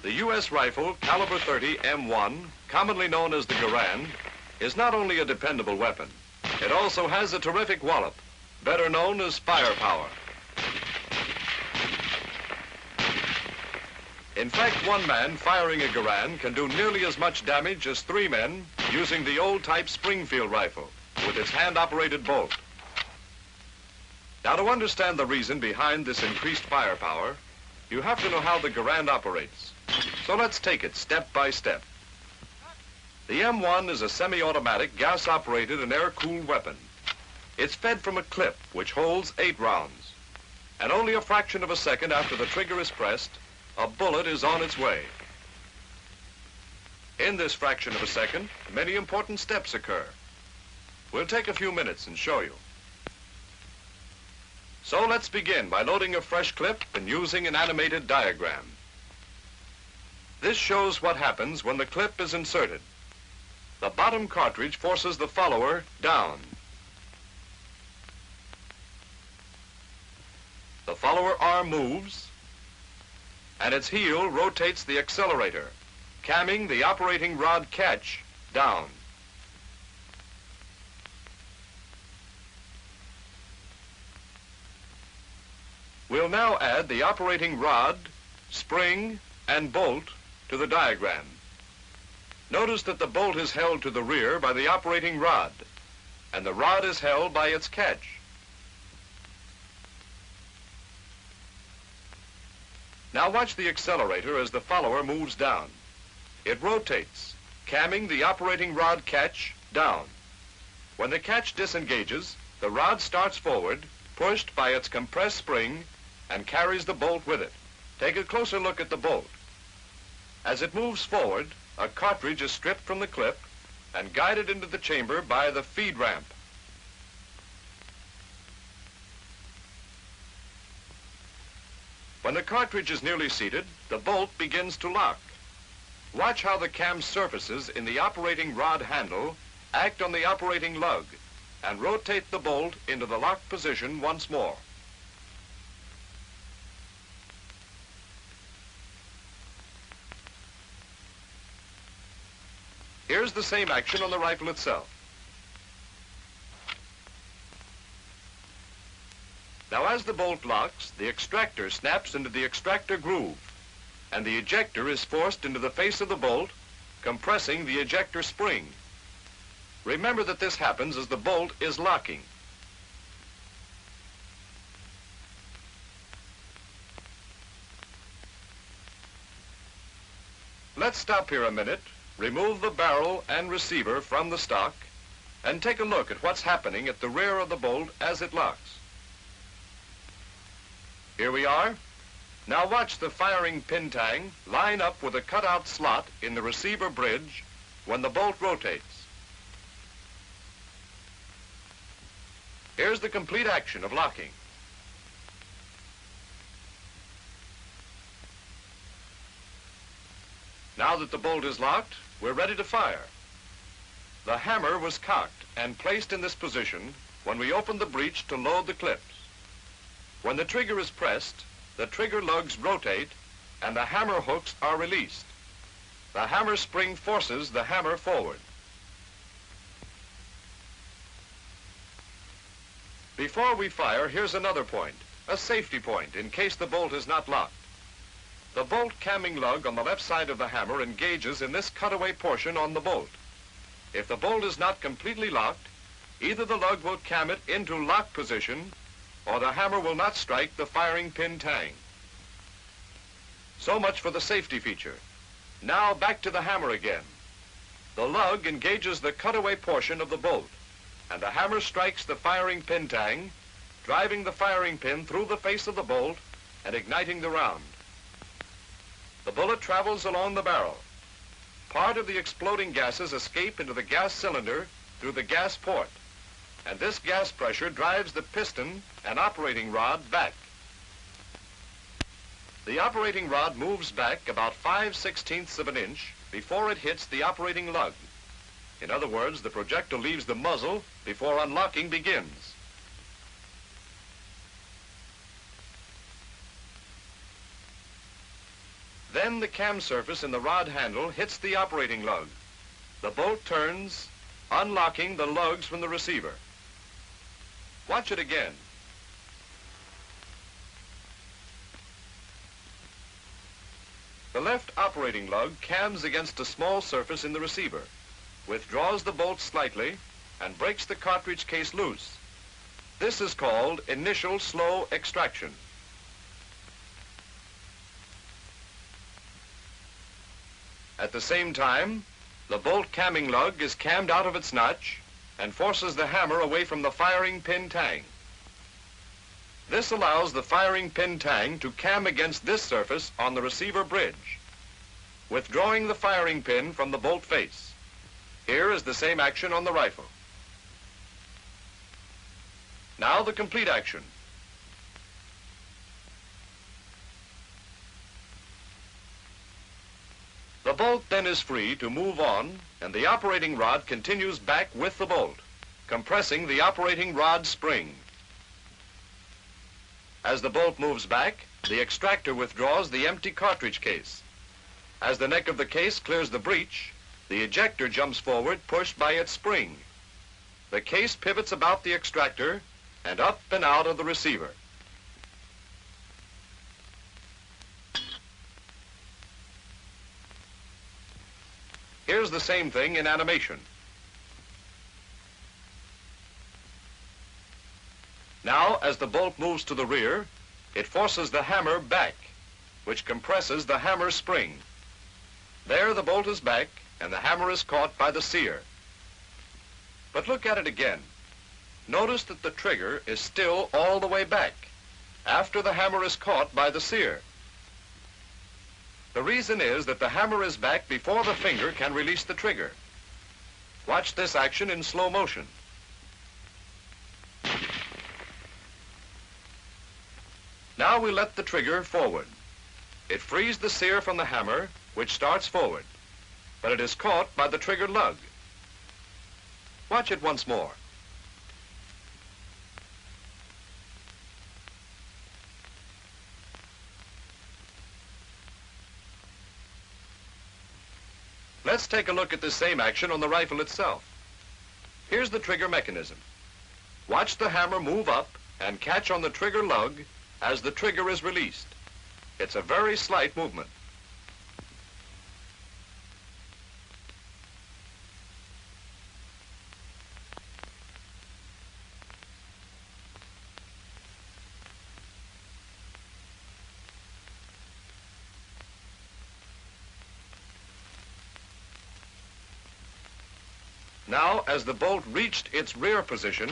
The U.S. rifle caliber 30 M1, commonly known as the Garand, is not only a dependable weapon, it also has a terrific wallop, better known as firepower. In fact, one man firing a Garand can do nearly as much damage as 3 men using the old-type Springfield rifle with its hand-operated bolt. Now, to understand the reason behind this increased firepower, you have to know how the Garand operates. So let's take it step by step. The M1 is a semi-automatic, gas-operated and air-cooled weapon. It's fed from a clip which holds 8 rounds. And only a fraction of a second after the trigger is pressed, a bullet is on its way. In this fraction of a second, many important steps occur. We'll take a few minutes and show you. So let's begin by loading a fresh clip and using an animated diagram. This shows what happens when the clip is inserted. The bottom cartridge forces the follower down. The follower arm moves, and its heel rotates the accelerator, camming the operating rod catch down. We'll now add the operating rod, spring, and bolt to the diagram. Notice that the bolt is held to the rear by the operating rod, and the rod is held by its catch. Now watch the accelerator as the follower moves down. It rotates, camming the operating rod catch down. When the catch disengages, the rod starts forward, pushed by its compressed spring, and carries the bolt with it. Take a closer look at the bolt. As it moves forward, a cartridge is stripped from the clip and guided into the chamber by the feed ramp. When the cartridge is nearly seated, the bolt begins to lock. Watch how the cam surfaces in the operating rod handle act on the operating lug and rotate the bolt into the locked position once more. Here's the same action on the rifle itself. Now, as the bolt locks, the extractor snaps into the extractor groove, and the ejector is forced into the face of the bolt, compressing the ejector spring. Remember that this happens as the bolt is locking. Let's stop here a minute, remove the barrel and receiver from the stock, and take a look at what's happening at the rear of the bolt as it locks. Here we are. Now watch the firing pin tang line up with a cutout slot in the receiver bridge when the bolt rotates. Here's the complete action of locking. Now that the bolt is locked, we're ready to fire. The hammer was cocked and placed in this position when we opened the breech to load the clips. When the trigger is pressed, the trigger lugs rotate and the hammer hooks are released. The hammer spring forces the hammer forward. Before we fire, here's another point, a safety point in case the bolt is not locked. The bolt camming lug on the left side of the hammer engages in this cutaway portion on the bolt. If the bolt is not completely locked, either the lug will cam it into lock position or the hammer will not strike the firing pin tang. So much for the safety feature. Now back to the hammer again. The lug engages the cutaway portion of the bolt, and the hammer strikes the firing pin tang, driving the firing pin through the face of the bolt and igniting the round. The bullet travels along the barrel. Part of the exploding gases escape into the gas cylinder through the gas port, and this gas pressure drives the piston and operating rod back. The operating rod moves back about 5/16 of an inch before it hits the operating lug. In other words, the projectile leaves the muzzle before unlocking begins. Then the cam surface in the rod handle hits the operating lug. The bolt turns, unlocking the lugs from the receiver. Watch it again. The left operating lug cams against a small surface in the receiver, withdraws the bolt slightly, and breaks the cartridge case loose. This is called initial slow extraction. At the same time, the bolt camming lug is cammed out of its notch and forces the hammer away from the firing pin tang. This allows the firing pin tang to cam against this surface on the receiver bridge, withdrawing the firing pin from the bolt face. Here is the same action on the rifle. Now the complete action. The bolt then is free to move on, and the operating rod continues back with the bolt, compressing the operating rod spring. As the bolt moves back, the extractor withdraws the empty cartridge case. As the neck of the case clears the breech, the ejector jumps forward, pushed by its spring. The case pivots about the extractor and up and out of the receiver. Here's the same thing in animation. Now, as the bolt moves to the rear, it forces the hammer back, which compresses the hammer spring. There the bolt is back, and the hammer is caught by the sear. But look at it again. Notice that the trigger is still all the way back, after the hammer is caught by the sear. The reason is that the hammer is back before the finger can release the trigger. Watch this action in slow motion. Now we let the trigger forward. It frees the sear from the hammer, which starts forward, but it is caught by the trigger lug. Watch it once more. Let's take a look at the same action on the rifle itself. Here's the trigger mechanism. Watch the hammer move up and catch on the trigger lug as the trigger is released. It's a very slight movement. Now, as the bolt reached its rear position,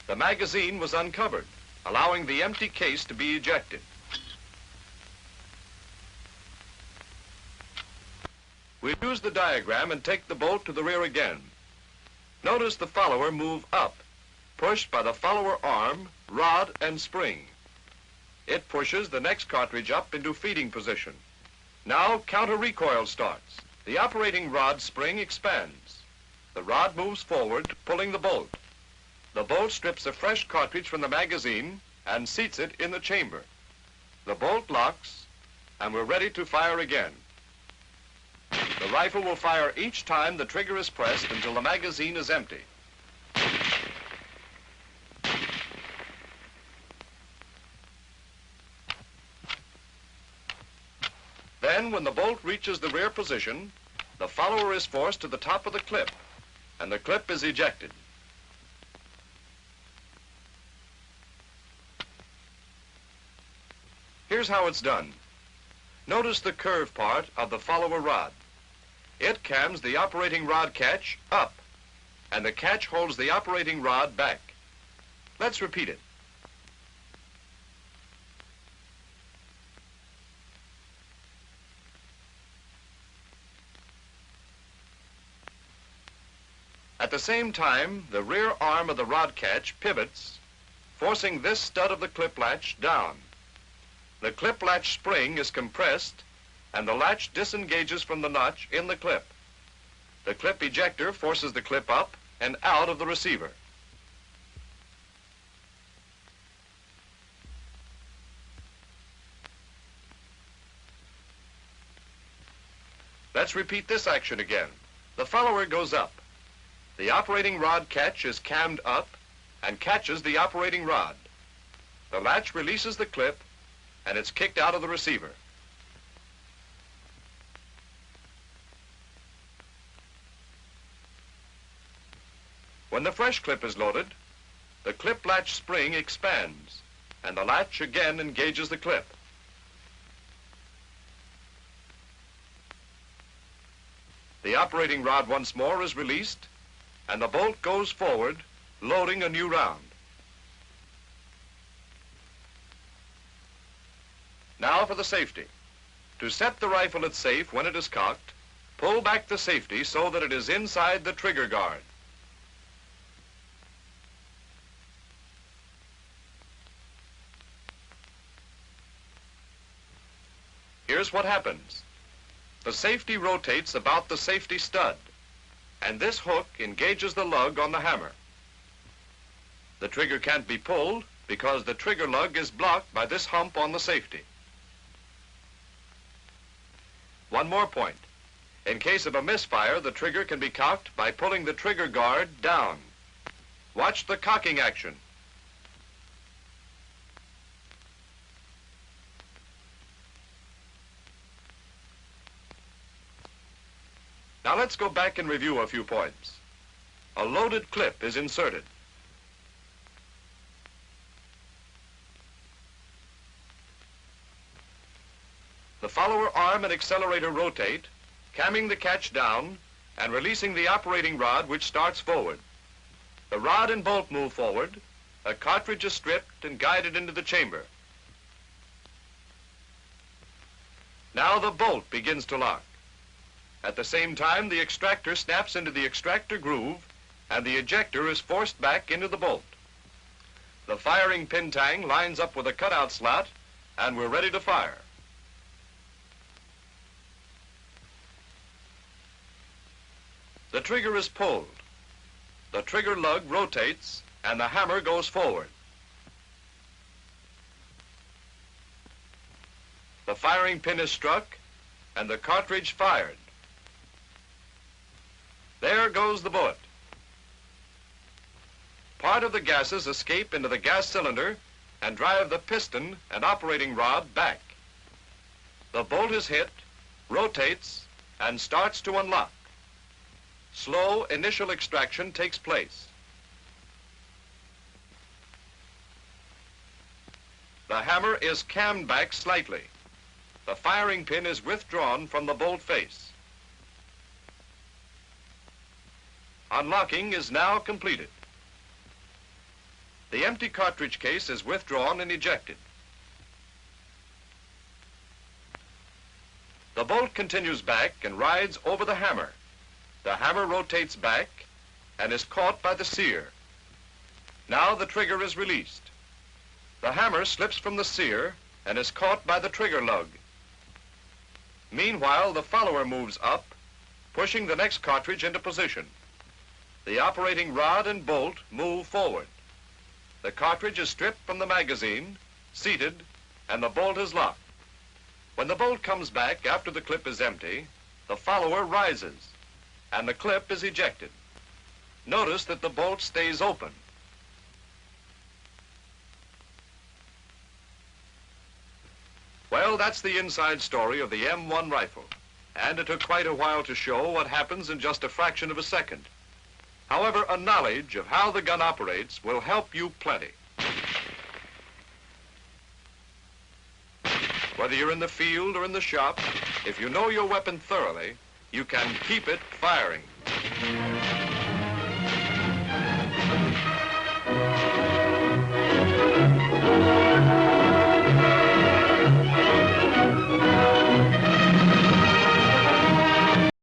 the magazine was uncovered, allowing the empty case to be ejected. We'll use the diagram and take the bolt to the rear again. Notice the follower move up, pushed by the follower arm, rod, and spring. It pushes the next cartridge up into feeding position. Now counter recoil starts. The operating rod spring expands. The rod moves forward, pulling the bolt. The bolt strips a fresh cartridge from the magazine and seats it in the chamber. The bolt locks, and we're ready to fire again. The rifle will fire each time the trigger is pressed until the magazine is empty. Then, when the bolt reaches the rear position, the follower is forced to the top of the clip, and the clip is ejected. Here's how it's done. Notice the curved part of the follower rod. It cams the operating rod catch up, and the catch holds the operating rod back. Let's repeat it. At the same time, the rear arm of the rod catch pivots, forcing this stud of the clip latch down. The clip latch spring is compressed, and the latch disengages from the notch in the clip. The clip ejector forces the clip up and out of the receiver. Let's repeat this action again. The follower goes up. The operating rod catch is cammed up and catches the operating rod. The latch releases the clip and it's kicked out of the receiver. When the fresh clip is loaded, the clip latch spring expands and the latch again engages the clip. The operating rod once more is released and the bolt goes forward, loading a new round. Now for the safety. To set the rifle at safe when it is cocked, pull back the safety so that it is inside the trigger guard. Here's what happens. The safety rotates about the safety stud, and this hook engages the lug on the hammer. The trigger can't be pulled because the trigger lug is blocked by this hump on the safety. One more point. In case of a misfire, the trigger can be cocked by pulling the trigger guard down. Watch the cocking action. Now let's go back and review a few points. A loaded clip is inserted. The follower arm and accelerator rotate, camming the catch down and releasing the operating rod, which starts forward. The rod and bolt move forward. A cartridge is stripped and guided into the chamber. Now the bolt begins to lock. At the same time, the extractor snaps into the extractor groove and the ejector is forced back into the bolt. The firing pin tang lines up with a cutout slot and we're ready to fire. The trigger is pulled. The trigger lug rotates and the hammer goes forward. The firing pin is struck and the cartridge fired. There goes the bullet. Part of the gases escape into the gas cylinder and drive the piston and operating rod back. The bolt is hit, rotates, and starts to unlock. Slow initial extraction takes place. The hammer is cammed back slightly. The firing pin is withdrawn from the bolt face. Unlocking is now completed. The empty cartridge case is withdrawn and ejected. The bolt continues back and rides over the hammer. The hammer rotates back and is caught by the sear. Now the trigger is released. The hammer slips from the sear and is caught by the trigger lug. Meanwhile, the follower moves up, pushing the next cartridge into position. The operating rod and bolt move forward. The cartridge is stripped from the magazine, seated, and the bolt is locked. When the bolt comes back after the clip is empty, the follower rises and the clip is ejected. Notice that the bolt stays open. Well, that's the inside story of the M1 rifle, and it took quite a while to show what happens in just a fraction of a second. However, a knowledge of how the gun operates will help you plenty. Whether you're in the field or in the shop, if you know your weapon thoroughly, you can keep it firing.